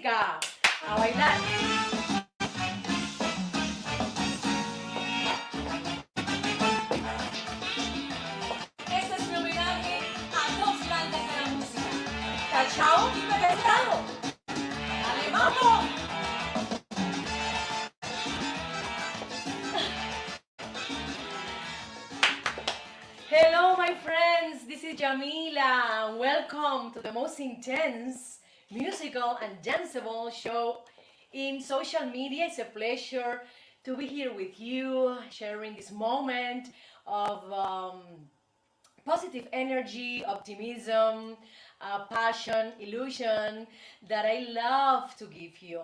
música. A bailar. Este es mi homenaje a dos grandes de la música, Cachao y Pepestrano. ¡Dale, mambo! Hello, my friends. This is Yamila. Welcome to the most intense musical and danceable show in social media. It's a pleasure to be here with you, sharing this moment of positive energy, optimism, passion, illusion that I love to give you.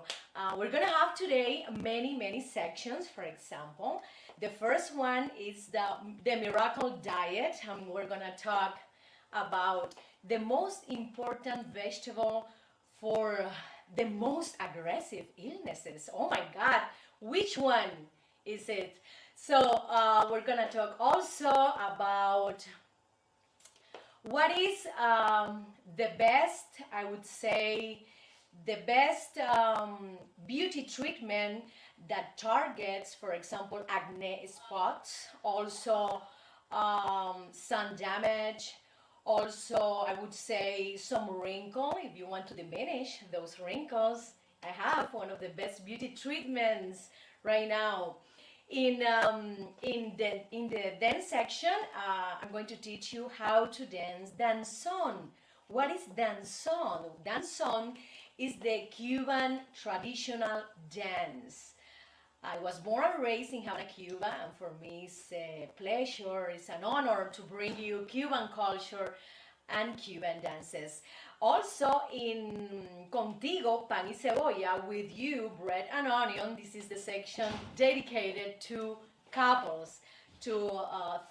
We're gonna have today many sections. For example, the first one is the miracle diet, and we're gonna talk about the most important vegetable for the most aggressive illnesses. Oh my God, which one is it? So we're gonna talk also about what is the best, I would say, the best beauty treatment that targets, for example, acne spots, also sun damage, also I would say some wrinkle. If you want to diminish those wrinkles, I have one of the best beauty treatments right now. In the dance section, I'm going to teach you how to dance danzón. What is danzón? Danzón is the Cuban traditional dance. I was born and raised in Havana, Cuba, and for me it's a pleasure, it's an honor to bring you Cuban culture and Cuban dances. Also in Contigo, Pan y Cebolla, with you, Bread and Onion, this is the section dedicated to couples, to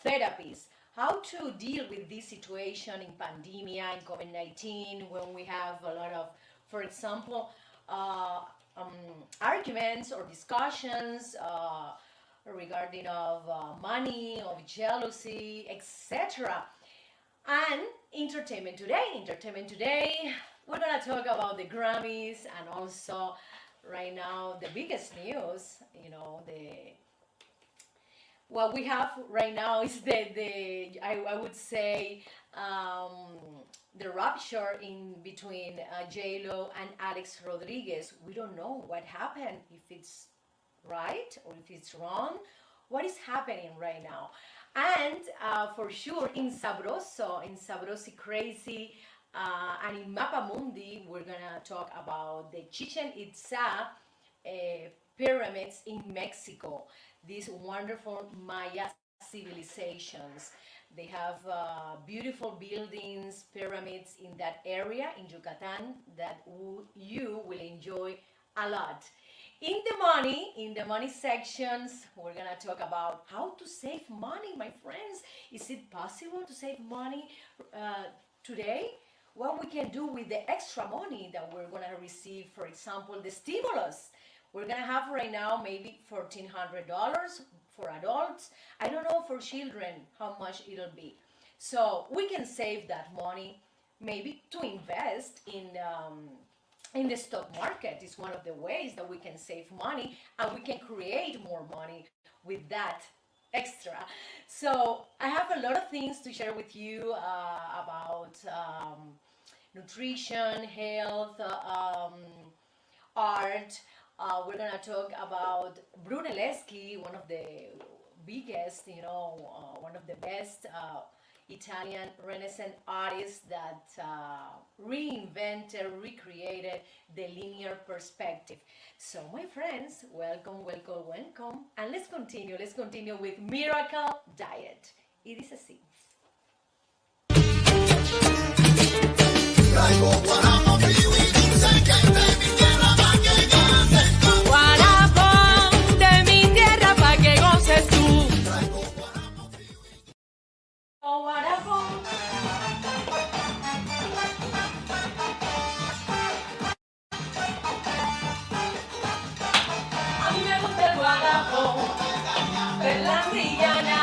therapies, how to deal with this situation in pandemia, in COVID-19, when we have a lot of, for example, arguments or discussions regarding of money, of jealousy, etc. And entertainment today, we're gonna talk about the Grammys, and also right now the biggest news, what we have right now is I would say the rupture in between J-Lo and Alex Rodriguez. We don't know what happened, if it's right or if it's wrong, what is happening right now. And for sure in Sabrosi Crazy, and in Mapamundi, we're gonna talk about the Chichen Itza pyramids in Mexico, these wonderful Maya civilizations. They have beautiful buildings, pyramids in that area in Yucatan that you will enjoy a lot. In the money sections, we're gonna talk about how to save money, my friends. Is it possible to save money today? What we can do with the extra money that we're gonna receive, for example, the stimulus. We're gonna have right now maybe $1,400 for adults. I don't know for children how much it'll be. So we can save that money maybe to invest in the stock market. Is one of the ways that we can save money, and we can create more money with that extra. So I have a lot of things to share with you about nutrition, health, art. We're gonna talk about Brunelleschi, one of the biggest, one of the best Italian Renaissance artists that recreated the linear perspective. So my friends, welcome, and let's continue with Miracle Diet. It is a scene. Guarapón de mi tierra pa' que goces tú. Oh, guarapón. A mí me gusta el guarapón, Berlandillana.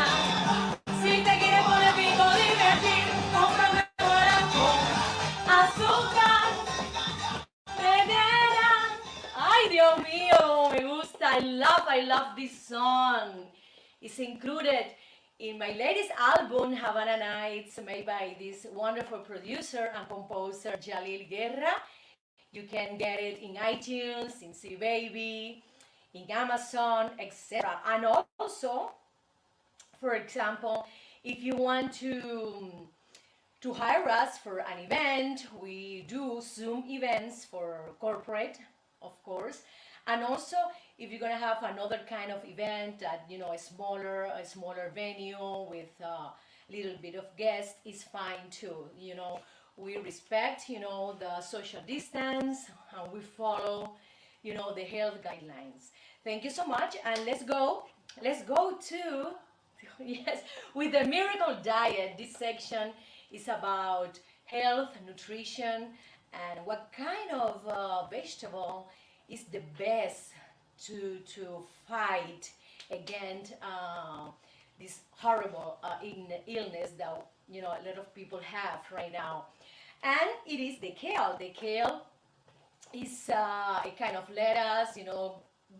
Si te quieres poner pico divertir, cómprame guarapón, azúcar. I love this song. It's included in my latest album, Havana Nights, made by this wonderful producer and composer, Yamila Guerra. You can get it in iTunes, in C Baby, in Amazon, etc. And also, for example, if you want to hire us for an event, we do Zoom events for corporate, of course. And also, if you're gonna have another kind of event at a smaller venue with a little bit of guests, is fine too. We respect the social distance, and we follow the health guidelines. Thank you so much, and let's go to yes, with the miracle diet. This section is about health, nutrition, and what kind of vegetable is the best to fight against this horrible illness that a lot of people have right now. And it is the kale. The kale is a kind of lettuce,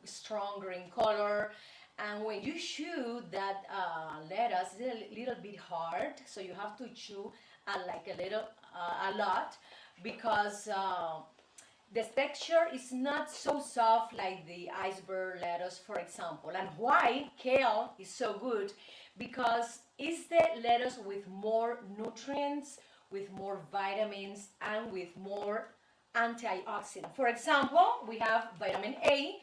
strong green color. And when you chew that lettuce, it's a little bit hard, so you have to chew like a lot, because the texture is not so soft like the iceberg lettuce, for example. And why kale is so good? Because it's the lettuce with more nutrients, with more vitamins, and with more antioxidants. For example, we have vitamin A,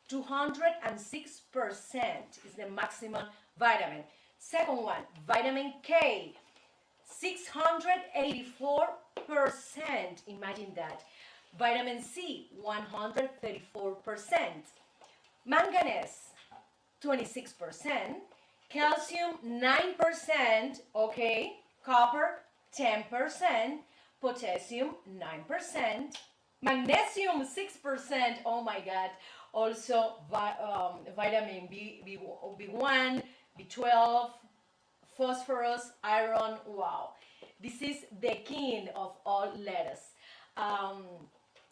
206% is the maximum vitamin. Second one, vitamin K, 684%. Imagine that. Vitamin C, 134%. Manganese, 26%. Calcium, 9%. Okay. Copper, 10%. Potassium, 9%. Magnesium, 6%. Oh my God. Also, vitamin B1, B12, phosphorus, iron. Wow. This is the king of all lettuce.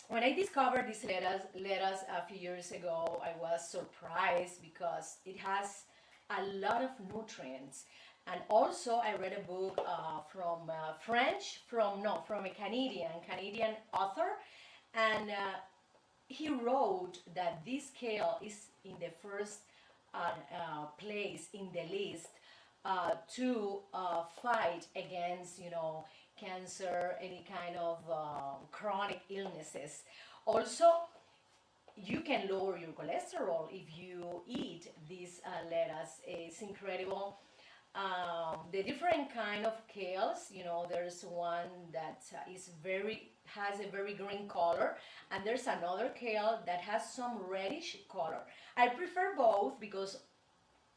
When I discovered this lettuce a few years ago, I was surprised because it has a lot of nutrients. And also, I read a book from a Canadian author, and he wrote that this kale is in the first place in the list to fight against, cancer, any kind of chronic illnesses. Also, you can lower your cholesterol if you eat this lettuce. It's incredible. The different kind of kales, there's one that has a very green color, and there's another kale that has some reddish color. I prefer both because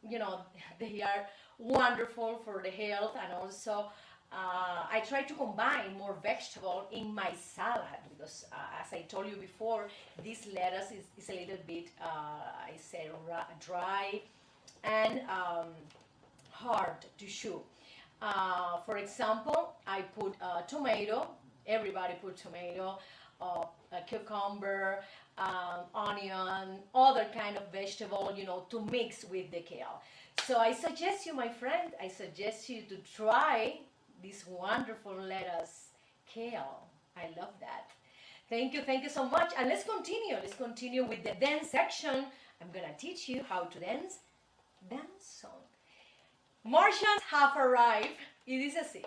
they are wonderful for the health, and also I try to combine more vegetable in my salad because, as I told you before, this lettuce is a little bit, I say, dry and hard to chew. For example, I put tomato. Everybody put tomato, a cucumber, onion, other kind of vegetable, to mix with the kale. So I suggest you, my friend, to try this wonderful lettuce, kale. I love that. Thank you so much. And let's continue. Let's continue with the dance section. I'm gonna teach you how to dance song. Martians have arrived. Y dice así.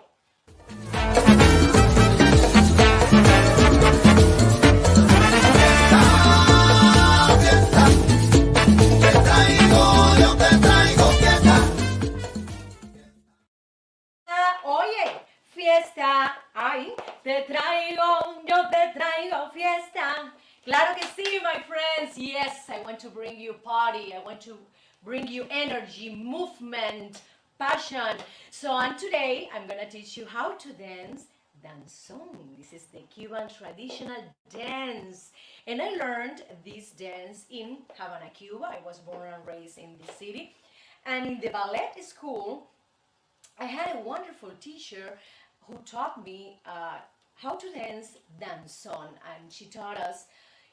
Oye, fiesta, ay, yo te traigo fiesta. Claro que sí, my friends. Yes, I want to bring you party. I want to bring you energy, movement, passion. So, and today I'm gonna teach you how to dance danzón. This is the Cuban traditional dance. And I learned this dance in Havana, Cuba. I was born and raised in this city. And in the ballet school, I had a wonderful teacher who taught me how to dance danzón. And she taught us,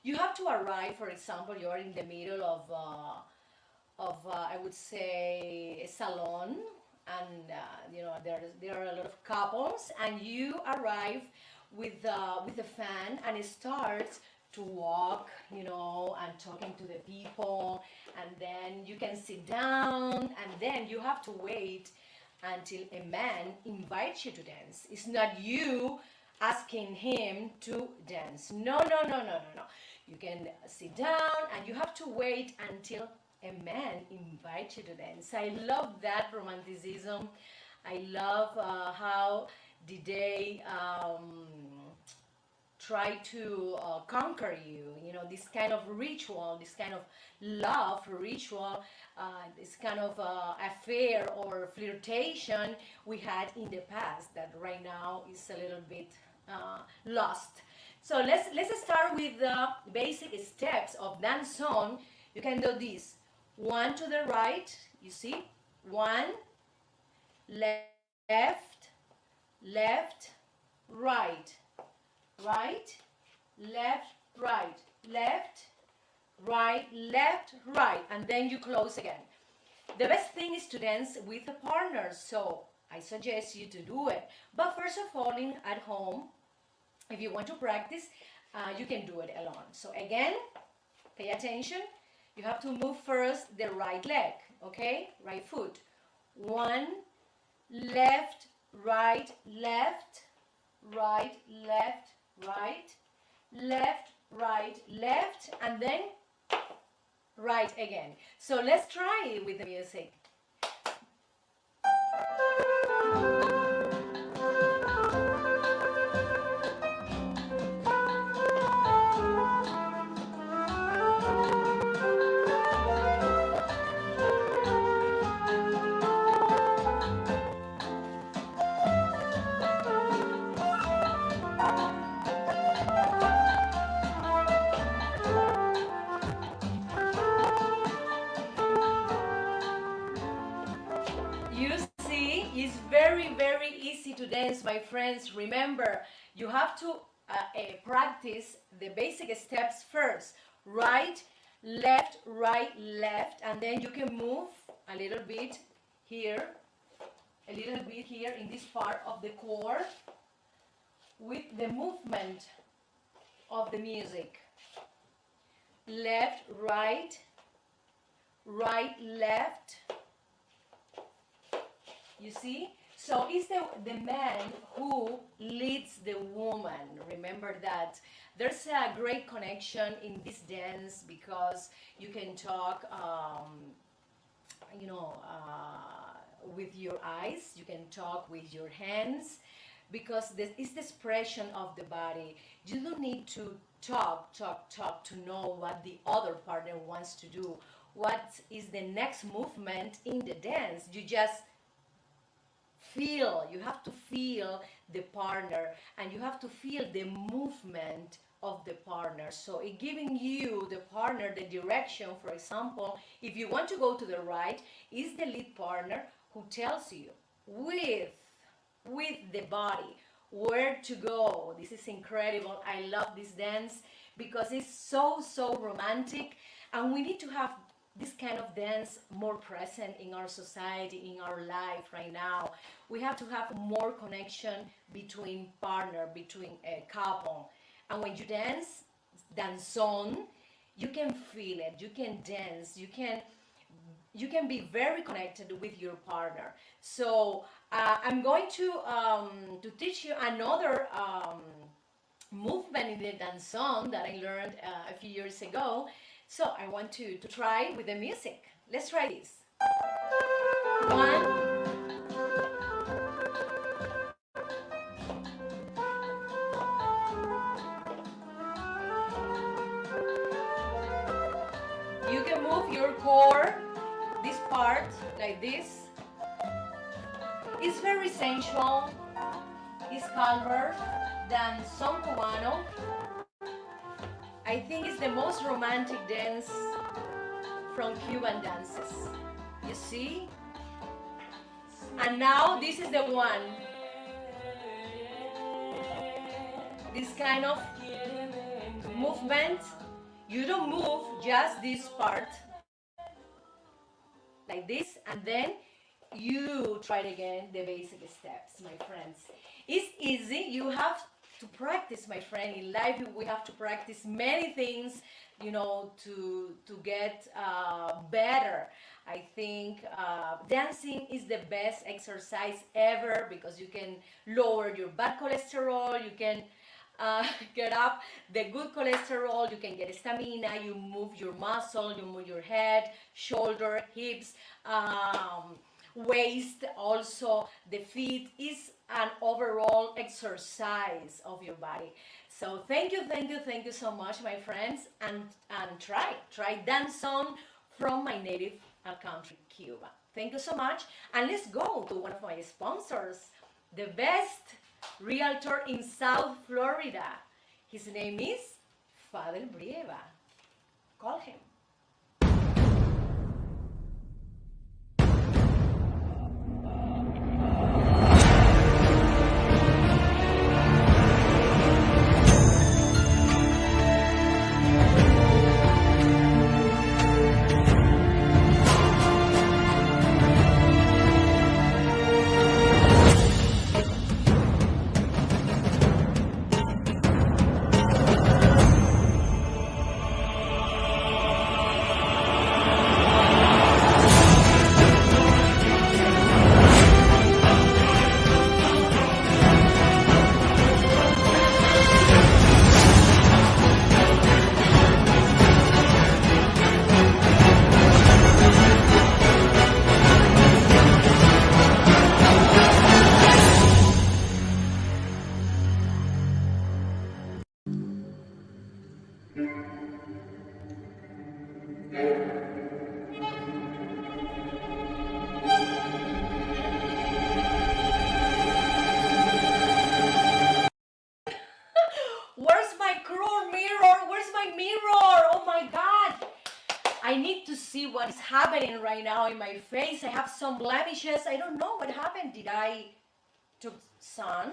You have to arrive, for example, you are in the middle of I would say, a salon, and there are a lot of couples, and you arrive with the fan, and it starts to walk, and talking to the people, and then you can sit down, and then you have to wait until a man invites you to dance. It's not you asking him to dance. No, no, no, no, no, no. You can sit down, and you have to wait until a man invites you to dance. I love that romanticism. I love how did they try to conquer you. This kind of ritual, this kind of love ritual, this kind of affair or flirtation we had in the past that right now is a little bit lost. So let's start with the basic steps of dance song. You can do this. One to the right, you see? One, left, left, right, right, left, right, left, right, left, right, and then you close again. The best thing is to dance with a partner, so I suggest you to do it. But first of all, at home, if you want to practice, you can do it alone. So again, pay attention. You have to move first the right leg, okay? Right foot. One, left, right, left, right, left, right, left, right, left, and then right again. So let's try it with the music. You see, it's very, very easy to dance, my friends. Remember, you have to practice the basic steps first. Right, left, and then you can move a little bit here, a little bit here in this part of the core with the movement of the music. Left, right, right, left. You see? So it's the man who leads the woman. Remember that. There's a great connection in this dance because you can talk, with your eyes. You can talk with your hands because this is the expression of the body. You don't need to talk to know what the other partner wants to do. What is the next movement in the dance? You just feel. You have to feel the partner, and you have to feel the movement of the partner. So it giving you, the partner, the direction. For example, if you want to go to the right, is the lead partner who tells you with the body where to go. This is incredible. I love this dance because it's so romantic, and we need to have this kind of dance more present in our society, in our life right now. We have to have more connection between partner, between a couple. And when you dance on, you can feel it, you can dance, you can be very connected with your partner. So I'm going to teach you another movement in the dance song that I learned a few years ago. So I want to try with the music. Let's try this. One. You can move your core, this part, like this. It's very sensual. It's calmer than son cubano. I think it's the most romantic dance from Cuban dances. You see? And now this is the one. This kind of movement You don't move just this part like this, and then you try it again, the basic steps, my friends. It's easy. You have to practice, my friend. In life, we have to practice many things, to get better. I think dancing is the best exercise ever because you can lower your bad cholesterol. You can get up the good cholesterol. You can get stamina. You move your muscle. You move your head, shoulder, hips. Waist, also the feet, is an overall exercise of your body. So thank you so much, my friends, and try dance song from my native country, Cuba. Thank you so much, and let's go to one of my sponsors, the best realtor in South Florida. His name is Fadel Brieva. Call him. Where's my cruel mirror? Where's my mirror? Oh my God. I need to see what is happening right now in my face. I have some blemishes. I don't know what happened. Did I took sun?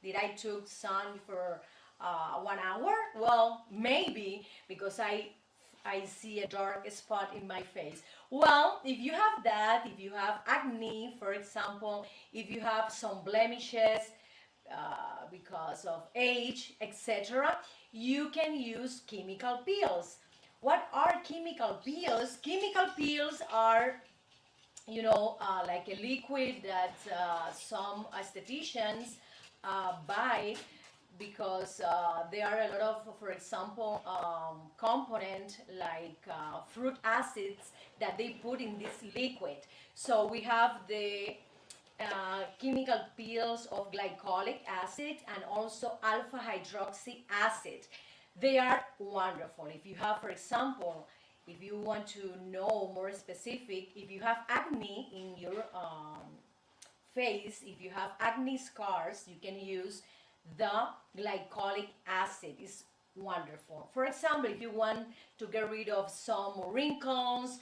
Did I took sun for 1 hour? Well, maybe because I see a dark spot in my face. Well, if you have that, if you have acne, for example, if you have some blemishes, because of age, etc., you can use chemical peels. What are chemical peels? Chemical peels are, like a liquid that some estheticians buy because there are a lot of, for example, component like fruit acids that they put in this liquid. So we have the chemical peels of glycolic acid and also alpha hydroxy acid. They are wonderful. If you have, for example, if you want to know more specific, if you have acne in your face, if you have acne scars, you can use the glycolic acid. It's wonderful. For example, if you want to get rid of some wrinkles,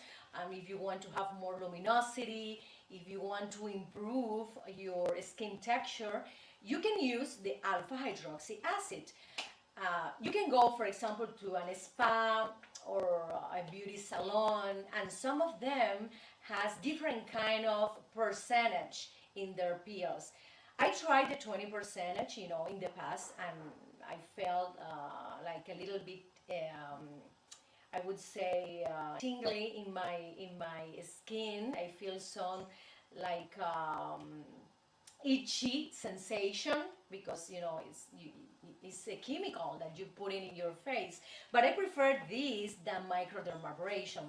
if you want to have more luminosity, if you want to improve your skin texture, you can use the alpha hydroxy acid. You can go, for example, to a spa or a beauty salon, and some of them has different kind of percentage in their peels. I tried the 20 percentage, in the past, and I felt like a little bit, I would say, tingly in my skin. I feel some like itchy sensation because it's a chemical that you put in your face. But I prefer this than microdermabrasion.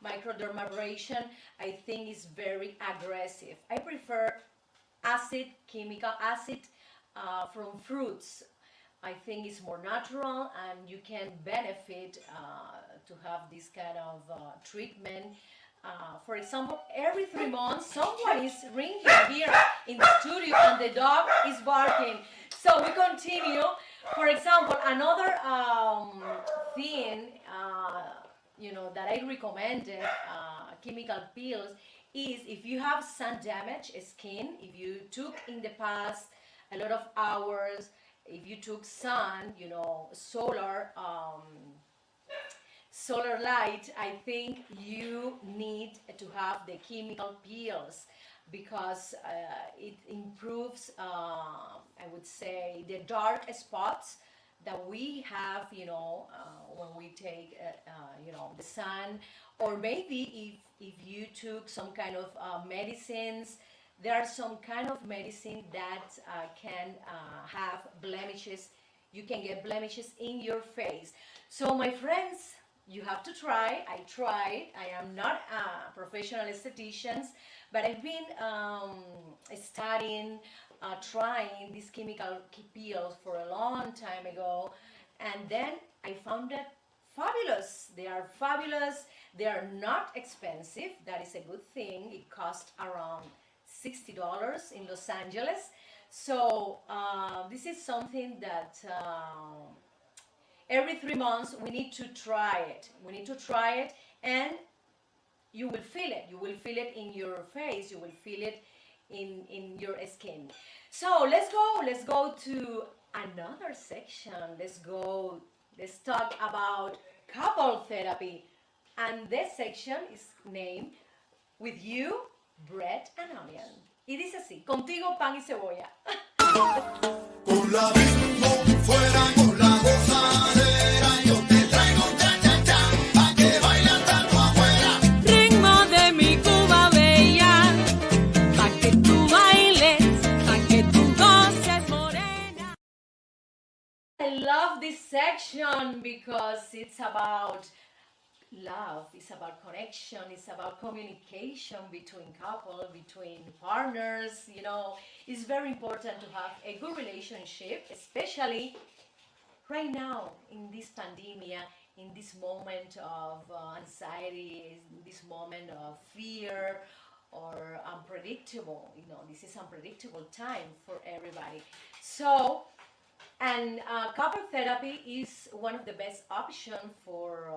Microdermabrasion, I think, is very aggressive. I prefer chemical acid from fruits. I think it's more natural and you can benefit to have this kind of treatment. For example, every 3 months, someone is ringing here in the studio and the dog is barking. So we continue. For example, another thing, that I recommended, chemical peels, is if you have sun damaged skin, if you took in the past a lot of hours, if you took sun, solar solar light, I think you need to have the chemical peels because it improves, I would say, the dark spots that we have, when we take, the sun, or maybe if you took some kind of medicines. There are some kind of medicine that can have blemishes. You can get blemishes in your face. So my friends, you have to try. I tried. I am not a professional esthetician, but I've been studying, trying these chemical peels for a long time ago, and then I found it fabulous. They are fabulous. They are not expensive. That is a good thing. It costs around $60 in Los Angeles. So this is something that every 3 months we need to try it. We need to try it, and you will feel it. You will feel it in your face. You will feel it in your skin. So let's go to another section. Let's talk about couple therapy. And this section is named With You, Bread and Onion. Y dice así, contigo pan y cebolla. Con la bingo fuera con la gozadera, yo te traigo un cha-cha-cha, pa' que bailan tanto afuera. Ritmo de mi Cuba bella, pa' que tú bailes, pa' que tú goces morena. I love this section because it's about love, it's about connection, it's about communication between couple, between partners. It's very important to have a good relationship, especially right now in this pandemic, in this moment of anxiety, in this moment of fear or unpredictable. This is unpredictable time for everybody. So, and couple therapy is one of the best options for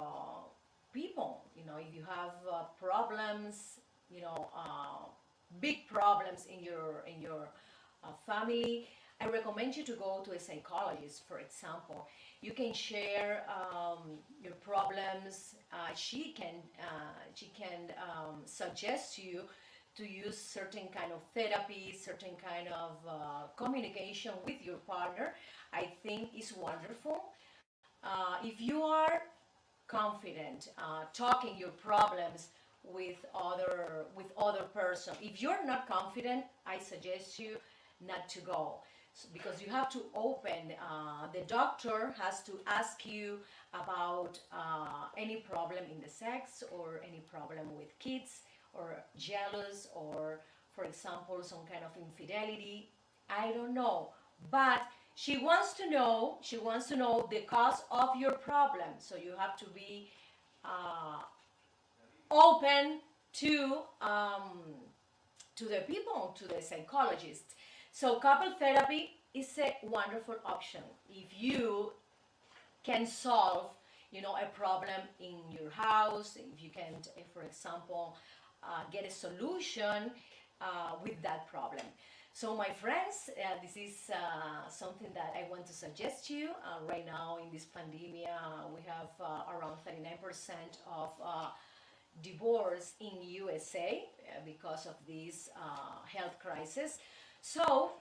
people. If you have problems, big problems in your family, I recommend you to go to a psychologist. For example, you can share your problems. She can suggest you to use certain kind of therapy, certain kind of communication with your partner. I think it's wonderful. If you are confident talking your problems with other person, if you're not confident, I suggest you not to go, because you have to open. The doctor has to ask you about any problem in the sex, or any problem with kids, or jealous, or for example some kind of infidelity. I don't know, but she wants to know the cause of your problem. So you have to be open to the people, to the psychologist. So couple therapy is a wonderful option if you can solve, a problem in your house. If you can, for example, get a solution with that problem. So my friends, this is something that I want to suggest to you. Right now in this pandemic, we have around 39% of divorce in USA because of this health crisis. So,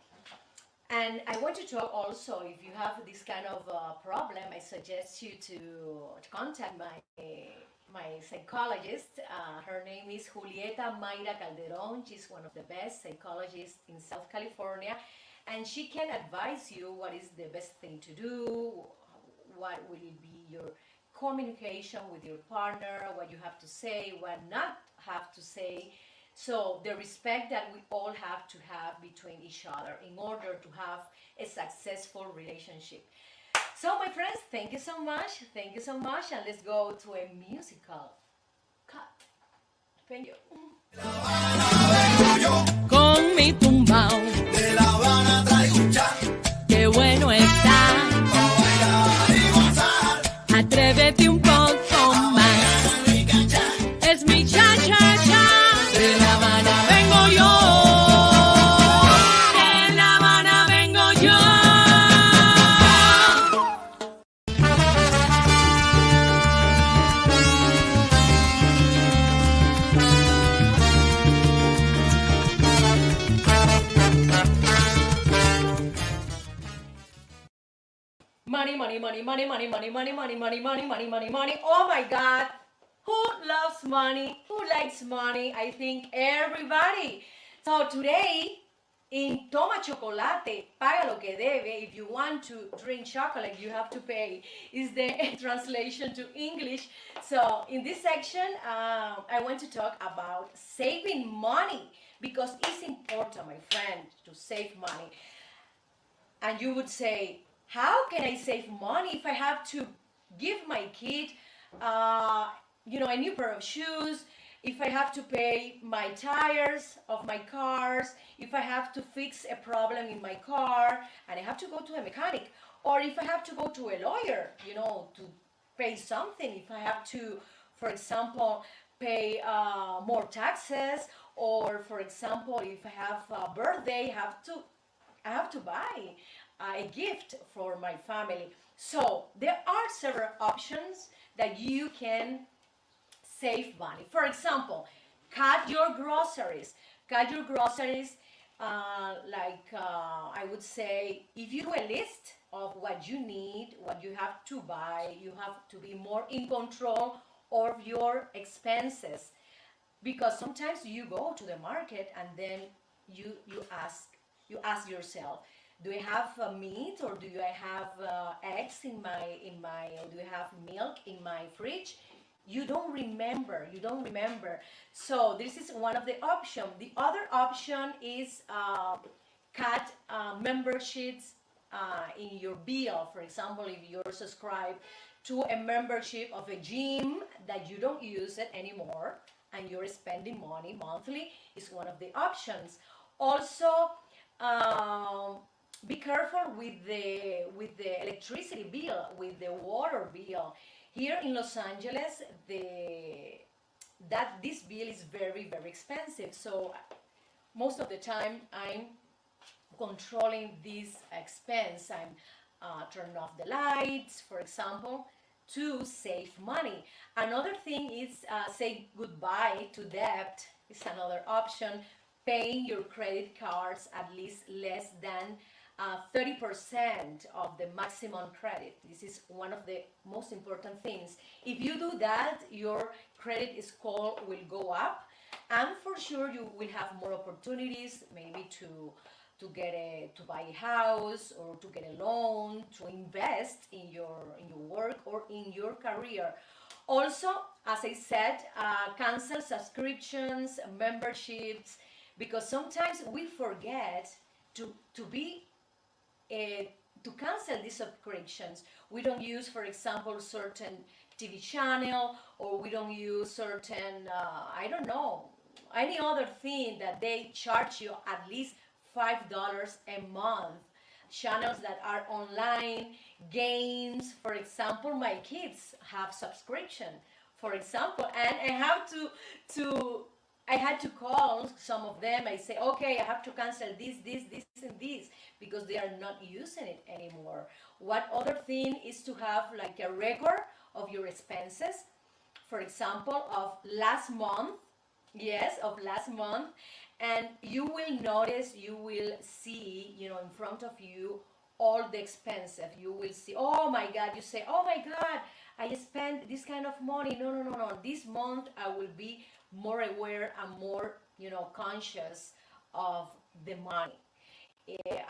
and I want to talk also, if you have this kind of problem, I suggest you to contact my psychologist. Her name is Julieta Mayra Calderon. She's one of the best psychologists in South California, and she can advise you what is the best thing to do, what will be your communication with your partner, what you have to say, what not have to say. So the respect that we all have to have between each other in order to have a successful relationship. So my friends, thank you so much, and let's go to a musical cut. Thank you. Con mi tumbao, De La Habana traigo un cha, qué bueno está. pa' bailar y gozar. Atrévete un poco más. Rica cha, Es mi cha-cha-cha. De La Habana vengo yo. De La Habana vengo yo. money, money, money, money, money, money, money, money, money, money, money, money, money. Oh my God. Who loves money? Who likes money? I think everybody. So today, in Toma Chocolate, paga lo que debe. If you want to drink chocolate, you have to pay. Is the translation to English. So in this section, I want to talk about saving money because it's important, my friend, to save money. And you would say, how can I save money if I have to give my kid, a new pair of shoes, if I have to pay my tires of my cars, if I have to fix a problem in my car and I have to go to a mechanic, or if I have to go to a lawyer, to pay something, if I have to, for example, pay more taxes, or for example, if I have a birthday, I have to buy a gift for my family. So there are several options that you can save money. For example, cut your groceries. Cut your groceries, I would say, if you do a list of what you need, what you have to buy, you have to be more in control of your expenses. Because sometimes you go to the market and then you ask yourself, do I have meat, or do I have eggs in my do I have milk in my fridge? You don't remember. So this is one of the options. The other option is cut memberships in your bill. For example, if you're subscribed to a membership of a gym that you don't use it anymore and you're spending money monthly, is one of the options. Also, be careful with the electricity bill, with the water bill. Here in Los Angeles, this bill is very, very expensive. So most of the time I'm controlling this expense. I'm turning off the lights, for example, to save money. Another thing is say goodbye to debt is another option. Paying your credit cards at least less than 30% of the maximum credit. This is one of the most important things. If you do that, your credit score will go up, and for sure you will have more opportunities, maybe to buy a house, or to get a loan, to invest in your work or in your career. Also, as I said, cancel subscriptions, memberships, because sometimes we forget to cancel these subscriptions. We don't use, for example, certain TV channel, or we don't use certain, I don't know, any other thing that they charge you at least $5 a month. Channels that are online, games, for example, my kids have subscription, for example, and I had to call some of them. I say, okay, I have to cancel this, and this, because they are not using it anymore. What other thing is to have like a record of your expenses, for example, of last month, yes, of last month, and you will notice, you will see, in front of you, all the expenses. You will see, oh my God, you say, oh my God, I spent this kind of money. No. This month I will be more aware and more, conscious of the money.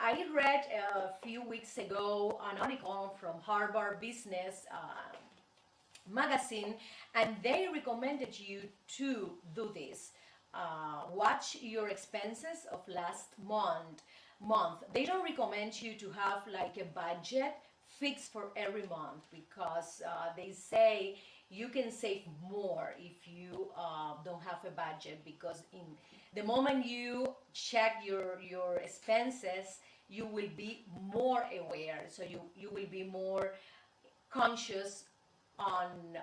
I read a few weeks ago an article from Harvard Business magazine, and they recommended you to do this. Watch your expenses of last month. They don't recommend you to have like a budget fixed for every month, because they say you can save more if you don't have a budget, because in the moment you check your expenses, you will be more aware, so you will be more conscious on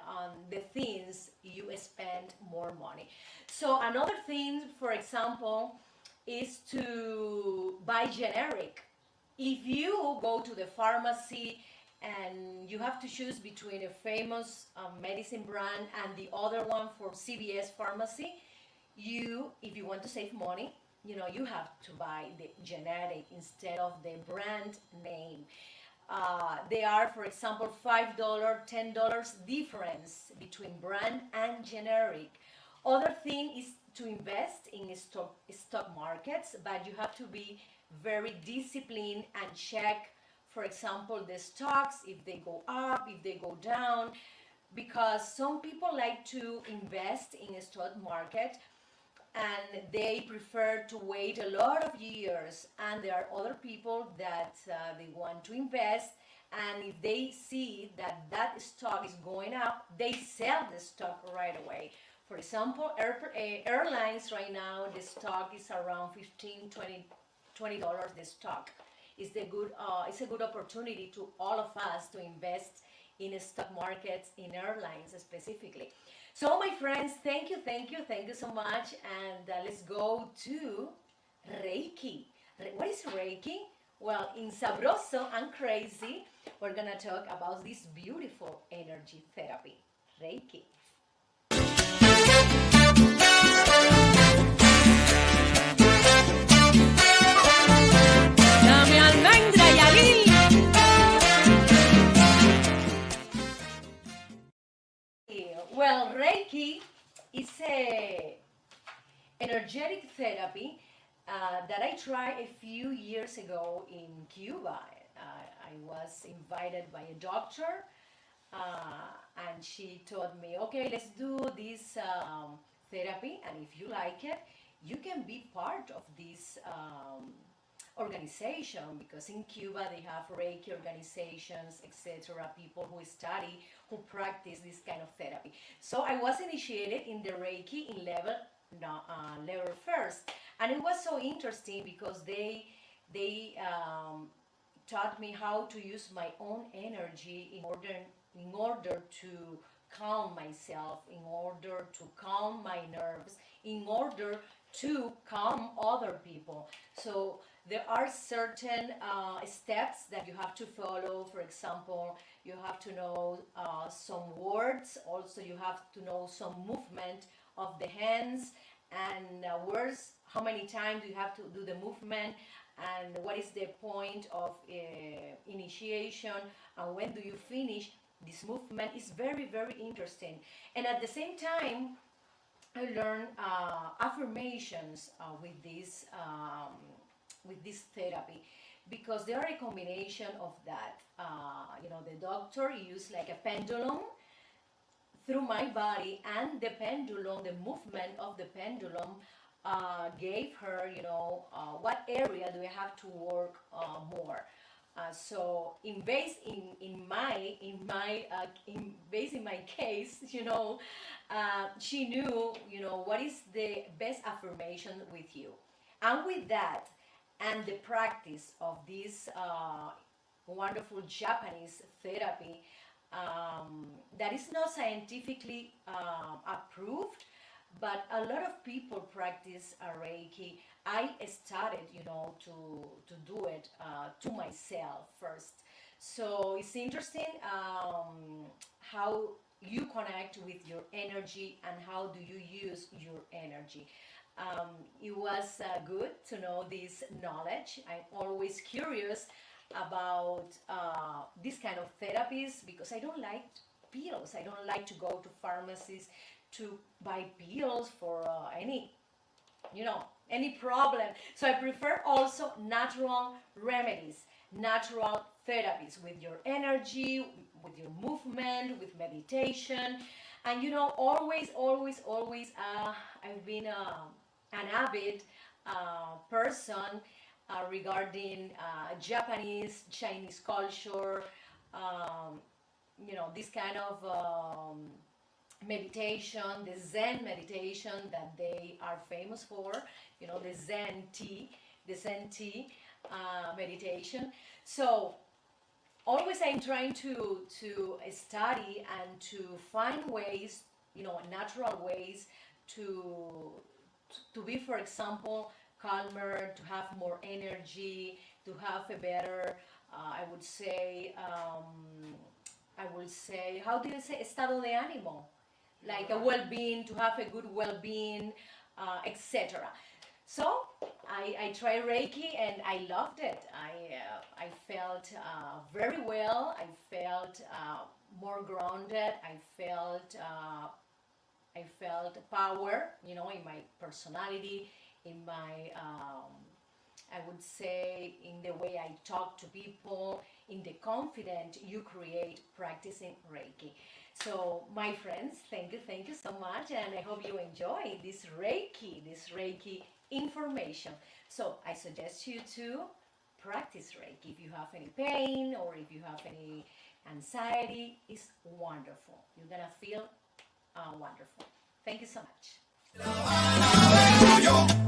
the things you spend more money. So another thing, for example, is to buy generic. If you go to the pharmacy and you have to choose between a famous medicine brand and the other one for CVS pharmacy, if you want to save money, you have to buy the generic instead of the brand name. They are, for example, $5, $10 difference between brand and generic. Other thing is to invest in stock markets, but you have to be very disciplined and check, for example, the stocks, if they go up, if they go down, because some people like to invest in a stock market and they prefer to wait a lot of years, and there are other people that they want to invest, and if they see that that stock is going up, they sell the stock right away. For example, airlines right now, the stock is around 15, 20 dollars the stock. It's a good opportunity to all of us to invest in stock markets, in airlines specifically. So my friends, thank you so much, and let's go to Reiki. What is Reiki? Well, in Sabroso and Crazy, we're gonna talk about this beautiful energy therapy, Reiki. Dame almendra y aguil. Well, Reiki is a energetic therapy that I tried a few years ago in Cuba. I was invited by a doctor, and she told me, okay, let's do this therapy, and if you like it, you can be part of this organization, because in Cuba they have Reiki organizations, etc., people who study, who practice this kind of therapy. So I was initiated in the Reiki in level first, and it was so interesting because they taught me how to use my own energy in order to calm myself, in order to calm my nerves, in order to calm other people. So there are certain steps that you have to follow. For example, you have to know some words. Also, you have to know some movement of the hands and words. How many times you have to do the movement, and what is the point of initiation, and when do you finish this movement. Is very, very interesting. And at the same time, I learned affirmations with this therapy, because they are a combination of that. The doctor used like a pendulum through my body, and the pendulum, the movement of the pendulum, gave her, what area do I have to work more. So in my case, she knew, what is the best affirmation with you, and with that, and the practice of this wonderful Japanese therapy that is not scientifically approved, but a lot of people practice Reiki. I started, to do it to myself first. So it's interesting how you connect with your energy and how do you use your energy. It was good to know this knowledge. I'm always curious about this kind of therapies, because I don't like pills. I don't like to go to pharmacies to buy pills for any problem. So I prefer also natural remedies, natural therapies with your energy, with your movement, with meditation. And always, I've been an avid person regarding Japanese, Chinese culture, this kind of meditation, the Zen meditation that they are famous for, the Zen tea meditation. So always I'm trying to study and to find ways, natural ways to be, for example, calmer, to have more energy, to have a better, I would say, how do you say, estado de ánimo? Like a well-being, to have a good well-being, etc. So I tried Reiki and I loved it. I felt very well. I felt more grounded. I felt power, in my personality, in my, I would say, in the way I talk to people, in the confidence you create practicing Reiki. So, my friends, thank you so much, and I hope you enjoy this Reiki information. So, I suggest you to practice Reiki. If you have any pain or if you have any anxiety, it's wonderful. You're gonna feel wonderful. Thank you so much.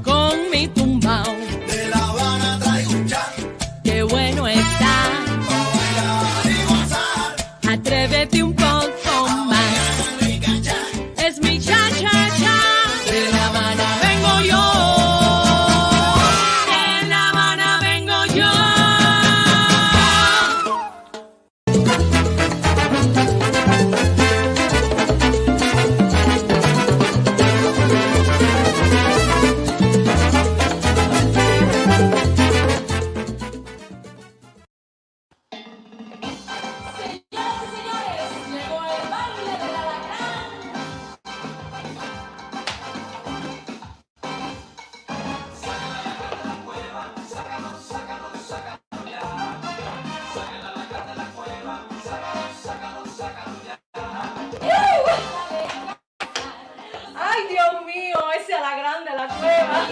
Con mi tumbao, De La Habana traigo un chan, qué bueno está. pa' bailar y gozar. Atrévete un poco más. Rica chan, Es mi cha-cha-cha. De La Habana vengo yo. De La Habana vengo yo. ¡Ay, Dios mío! Ese a la grande, la cueva.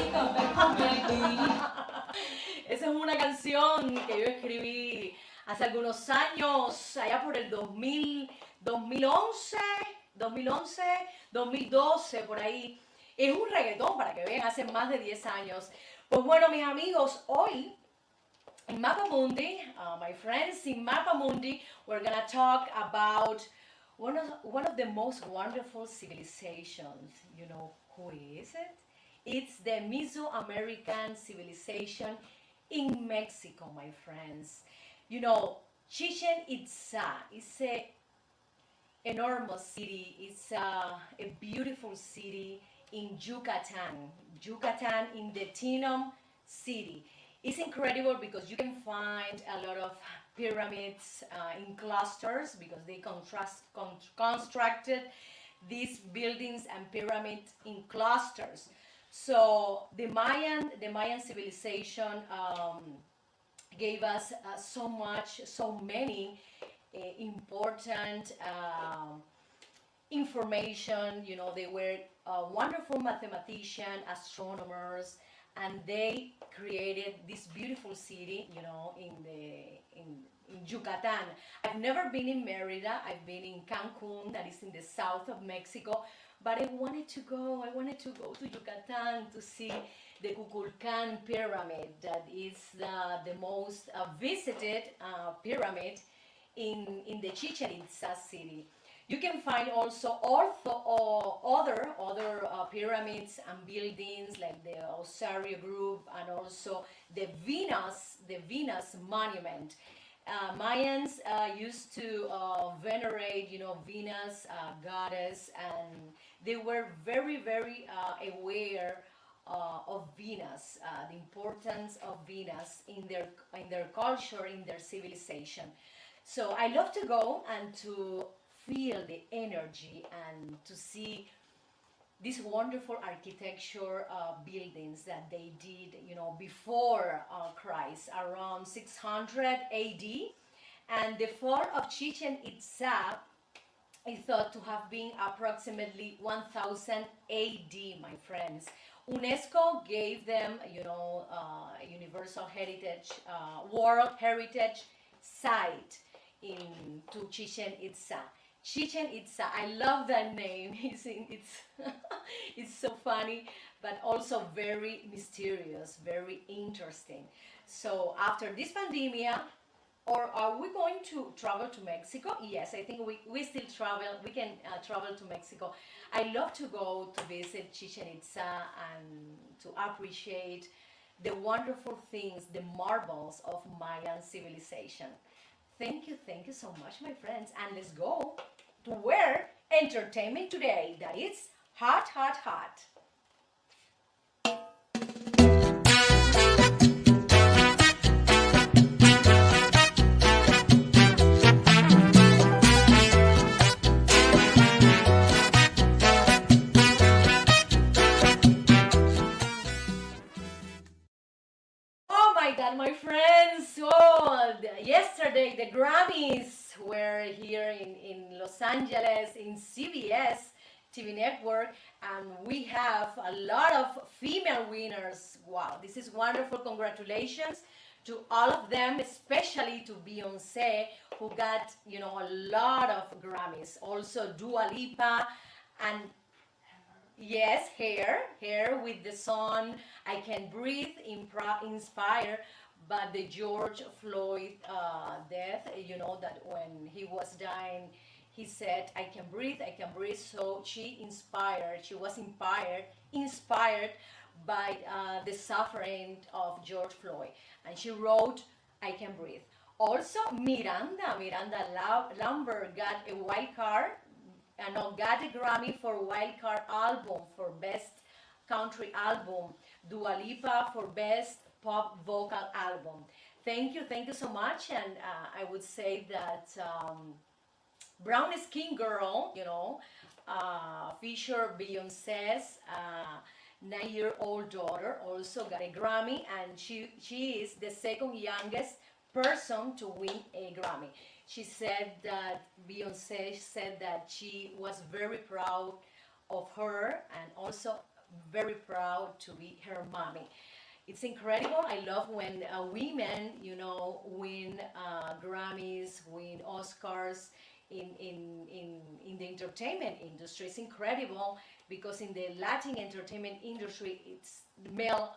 Esa es una canción que yo escribí hace algunos años, allá por el 2012, por ahí. Es un reggaetón, para que vean, hace más de 10 años. Pues bueno, mis amigos, hoy in Mapa Mundi, my friends, in Mapa Mundi, we're gonna talk about one of the most wonderful civilizations. You know who is it? It's the Mesoamerican civilization in Mexico, my friends. You know, Chichen Itza is a enormous city. It's a beautiful city in Yucatan in the Tinum city. It's incredible because you can find a lot of pyramids in clusters because they constructed these buildings and pyramids in clusters. So the Mayan civilization gave us so many important information. You know, they were wonderful mathematicians, astronomers, and they created this beautiful city, in Yucatan. I've never been in Merida. I've been in Cancun, that is in the south of Mexico, but I wanted to go to Yucatan to see the Kukulkan pyramid, that is the most visited pyramid in the Chichen Itza city. You can find also other pyramids and buildings like the Osario Group and also the Venus Monument. Mayans used to venerate, Venus, goddess, and they were very, very aware of Venus, the importance of Venus in their culture, in their civilization. So I love to go and to feel the energy and to see these wonderful architecture buildings that they did, before Christ, around 600 AD. And the fall of Chichen Itza is thought to have been approximately 1000 AD, my friends. UNESCO gave them, Universal Heritage, World Heritage Site to Chichen Itza. Chichen Itza, I love that name. It's so funny, but also very mysterious, very interesting. So after this pandemic, or are we going to travel to Mexico? Yes, I think we still travel. We can travel to Mexico. I love to go to visit Chichen Itza and to appreciate the wonderful things, the marvels of Mayan civilization. Thank you so much, my friends. And let's go to where entertainment today. That is hot, hot, hot. God, my friends. So, yesterday the Grammys were here in Los Angeles, in CBS TV network, and we have a lot of female winners. Wow, this is wonderful. Congratulations to all of them, especially to Beyonce, who got, a lot of Grammys. Also Dua Lipa, and yes, Hair with the song I Can Breathe, inspired by the George Floyd death. You know that when he was dying, he said, I can breathe. So she was inspired by the suffering of George Floyd. And she wrote, I Can Breathe. Also, Miranda Lambert got a got a Grammy for Wild Card Album for Best Country Album. Dua Lipa for Best Pop Vocal Album. Thank you so much. And I would say that Brown Skin Girl, featured Beyonce's 9-year-old daughter, also got a Grammy, and she is the second youngest person to win a Grammy. She said that Beyonce said that she was very proud of her and also very proud to be her mommy. It's incredible. I love when women, win Grammys, win Oscars in the entertainment industry. It's incredible because in the Latin entertainment industry, male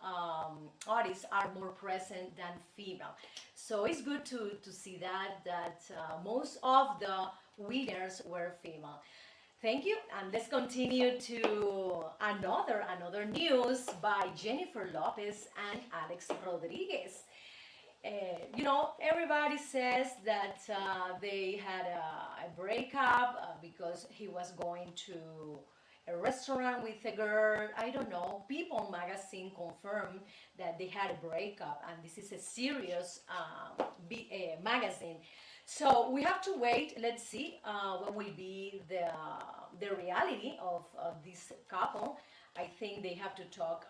artists are more present than female. So it's good to see that most of the winners were female. Thank you, and let's continue to another news by Jennifer Lopez and Alex Rodriguez. Everybody says that they had a breakup because he was going to a restaurant with a girl. I don't know. People magazine confirmed that they had a breakup, and this is a serious magazine. So we have to wait. Let's see what will be the reality of this couple. I think they have to talk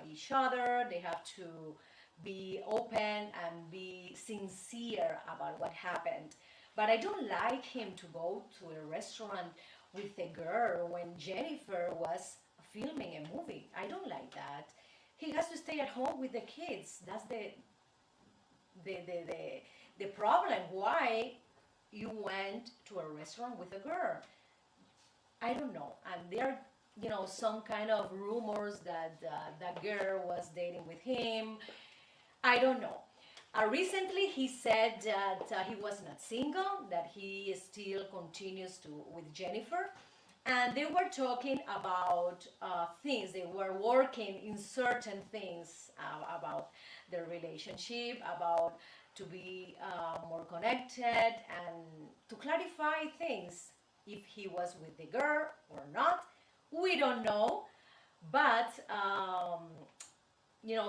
each other. They have to be open and be sincere about what happened. But I don't like him to go to a restaurant with a girl when Jennifer was filming a movie. I don't like that. He has to stay at home with the kids. That's the problem. Why you went to a restaurant with a girl? I don't know. And there are some kind of rumors that that girl was dating with him. I don't know. Recently, he said that he was not single, that he still continues with Jennifer, and they were talking about things. They were working in certain things about their relationship, about to be more connected, and to clarify things. If he was with the girl or not, we don't know, but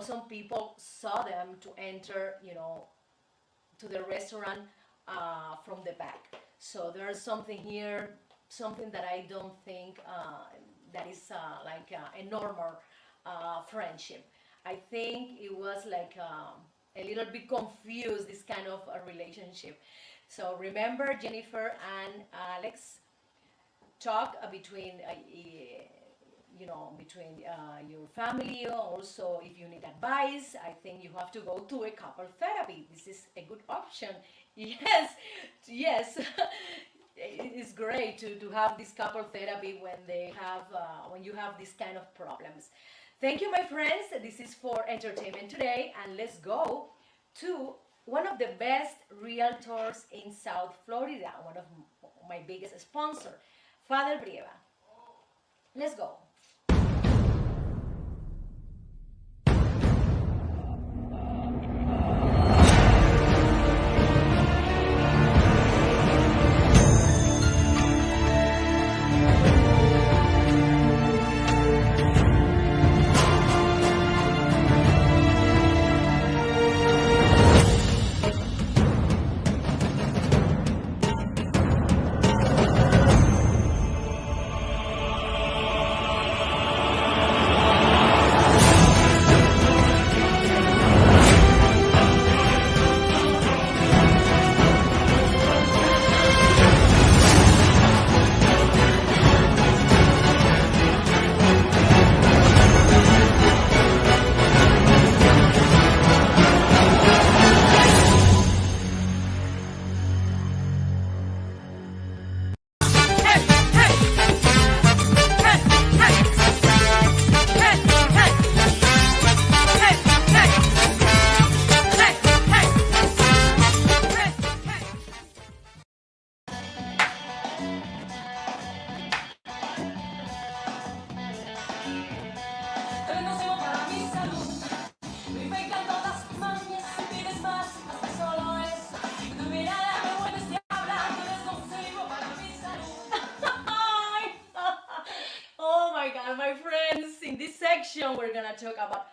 some people saw them to enter, to the restaurant from the back. So there's something here, something that I don't think that is like a normal friendship. I think it was like a little bit confused, this kind of a relationship. So remember, Jennifer and Alex talk between your family. Also, if you need advice, I think you have to go to a couple therapy. This is a good option. Yes. It's great to have this couple therapy when you have this kind of problems. Thank you, my friends. This is for entertainment today, and let's go to one of the best realtors in South Florida, one of my biggest sponsors, Father Brieva. Let's go. my God, my friends, in this section we're gonna talk about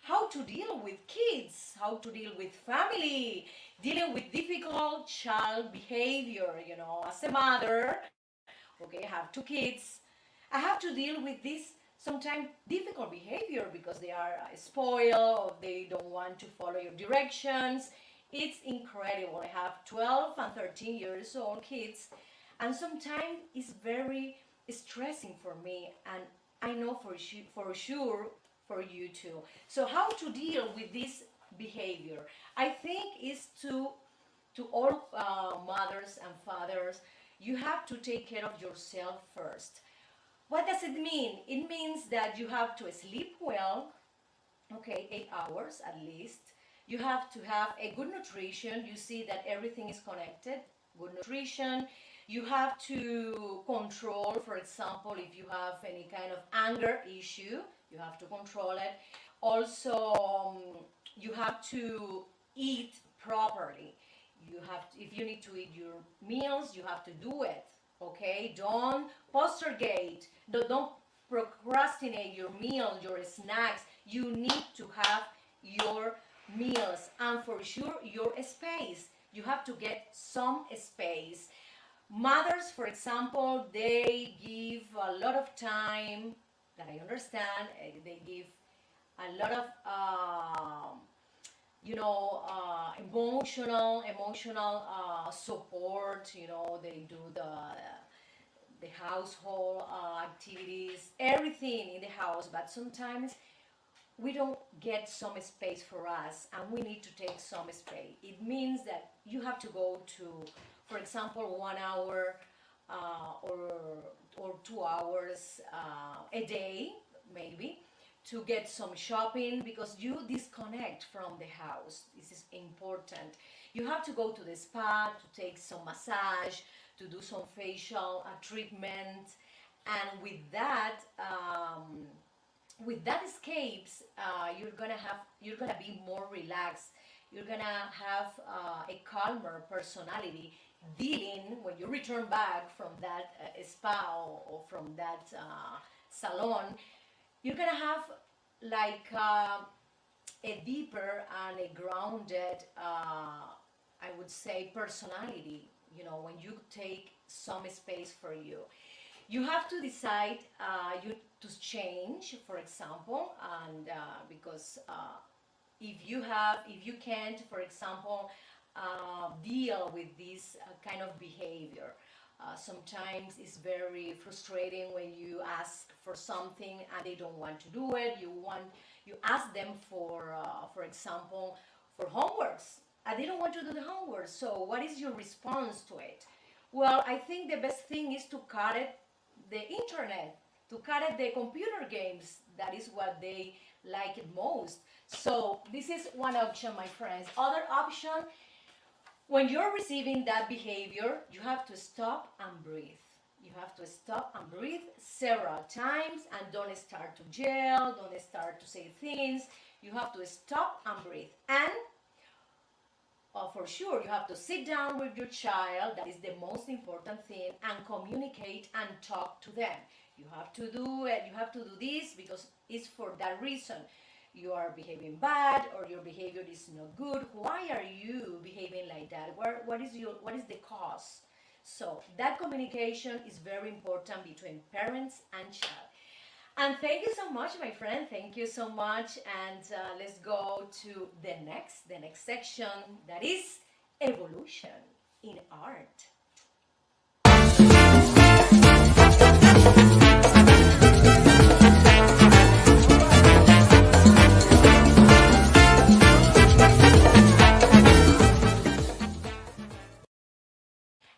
how to deal with kids, how to deal with family, dealing with difficult child behavior. As a mother, okay, I have two kids, I have to deal with this sometimes difficult behavior because they are spoiled or they don't want to follow your directions. It's incredible. I have 12 and 13 years old kids, and sometimes it's very stressing for me, and I know for sure for you too. So how to deal with this behavior? I think is to all mothers and fathers, you have to take care of yourself first. What does it mean? It means that you have to sleep well, okay, 8 hours at least. You have to have a good nutrition. You see that everything is connected. Good nutrition. You have to control, for example, if you have any kind of anger issue, you have to control it. Also, you have to eat properly. If you need to eat your meals, you have to do it. Okay, don't postergate. Don't procrastinate your meal, your snacks. You need to have your meals, and for sure your space. You have to get some space. Mothers, for example, they give a lot of time, that I understand. They give a lot of emotional support. They do the household activities, everything in the house, but sometimes we don't get some space for us, and we need to take some space. It means that you have to go to, for example, 1 hour or 2 hours a day, maybe, to get some shopping, because you disconnect from the house. This is important. You have to go to the spa to take some massage, to do some facial treatment, and with that escapes, you're gonna be more relaxed. You're gonna have a calmer personality, dealing when you return back from that spa, or from that salon. You're gonna have like a deeper and a grounded, I would say, personality. When you take some space for you, you have to decide you to change, for example, and because if you can't, for example, deal with this kind of behavior. Sometimes it's very frustrating when you ask for something and they don't want to do it. You ask them for example, for homeworks, and they don't want to do the homework. So what is your response to it? Well, I think the best thing is to cut it the internet, to cut it the computer games. That is what they like it most. So this is one option, my friends. Other option, when you're receiving that behavior, you have to stop and breathe. You have to stop and breathe several times, and don't start to yell, don't start to say things. You have to stop and breathe. And for sure, you have to sit down with your child. That is the most important thing, and communicate and talk to them. You have to do it. You have to do this because it's for that reason. You are behaving bad, or your behavior is not good. Why are you behaving like that? What is the cause? So that communication is very important between parents and child. And thank you so much, my friend. Thank you so much. And let's go to the next section, that is evolution in art.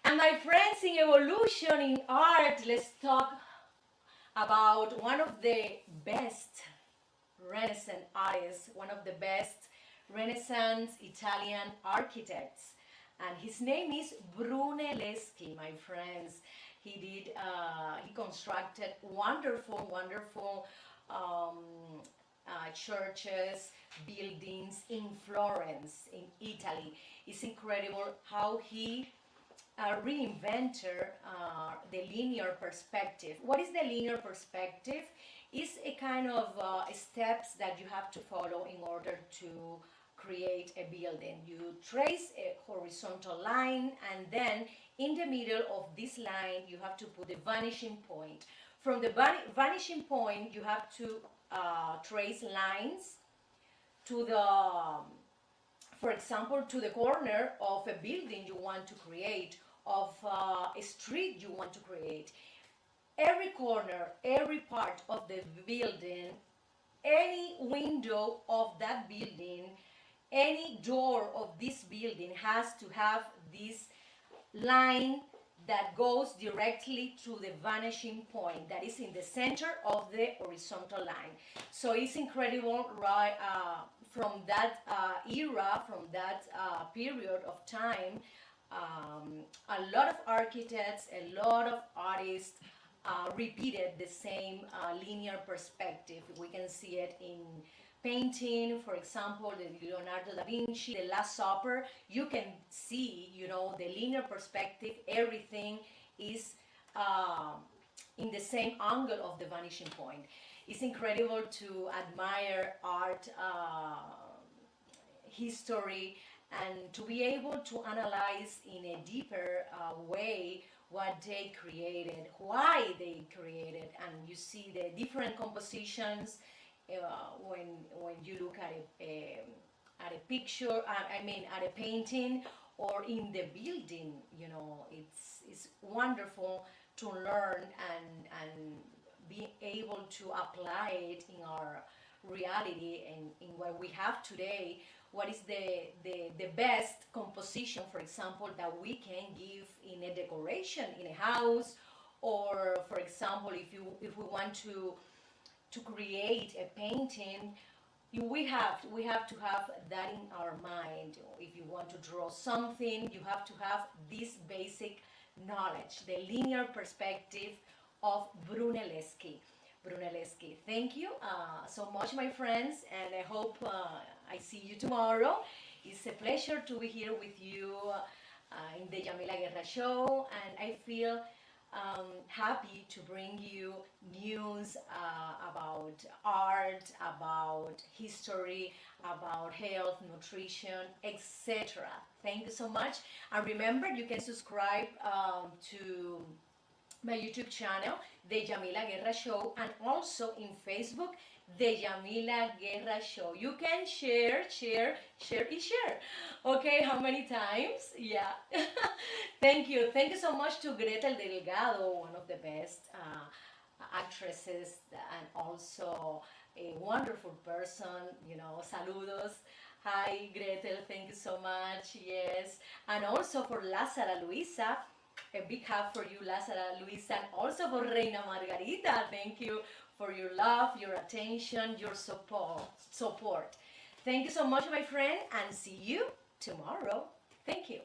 And my friends, in evolution in art, let's talk about one of the best Renaissance artists, one of the best Renaissance Italian architects, and his name is Brunelleschi, my friends. He constructed wonderful churches, buildings in Florence, in Italy. It's incredible how he reinvented the linear perspective. What is the linear perspective? It's a kind of steps that you have to follow in order to create a building. You trace a horizontal line, and then in the middle of this line you have to put the vanishing point. From the vanishing point you have to trace lines to the, for example, to the corner of a building you want to create, of a street you want to create. Every corner, every part of the building, any window of that building, any door of this building has to have this line that goes directly to the vanishing point that is in the center of the horizontal line. So it's incredible, right? From that era, from that period of time, a lot of architects, a lot of artists repeated the same linear perspective. We can see it in painting, for example, the Leonardo da Vinci, the Last Supper. You can see, the linear perspective. Everything is in the same angle of the vanishing point. It's incredible to admire art, history, and to be able to analyze in a deeper way what they created, why they created, and you see the different compositions when you look at a picture. I mean, at a painting or in the building. It's wonderful to learn and be able to apply it in our reality and in what we have today. What is the best composition, for example, that we can give in a decoration in a house, or for example, if we want to create a painting, we have to have that in our mind. If you want to draw something, you have to have this basic knowledge, the linear perspective of Brunelleschi. Thank you so much, my friends, and I hope I see you tomorrow. It's a pleasure to be here with you in the Yamila Guerra Show, and I feel happy to bring you news about art, about history, about health, nutrition, etc. Thank you so much. And remember, you can subscribe to my YouTube channel, The Yamila Guerra Show, and also in Facebook, The Yamila Guerra Show. You can share. Okay, how many times? Yeah. Thank you so much to Gretel Delgado, one of the best actresses and also a wonderful person. Saludos. Hi, Gretel, thank you so much. Yes. And also for Lázara Luisa. A big hug for you, Lázara Luisa, and also for Reina Margarita. Thank you for your love, your attention, your support. Thank you so much, my friend, and see you tomorrow. Thank you.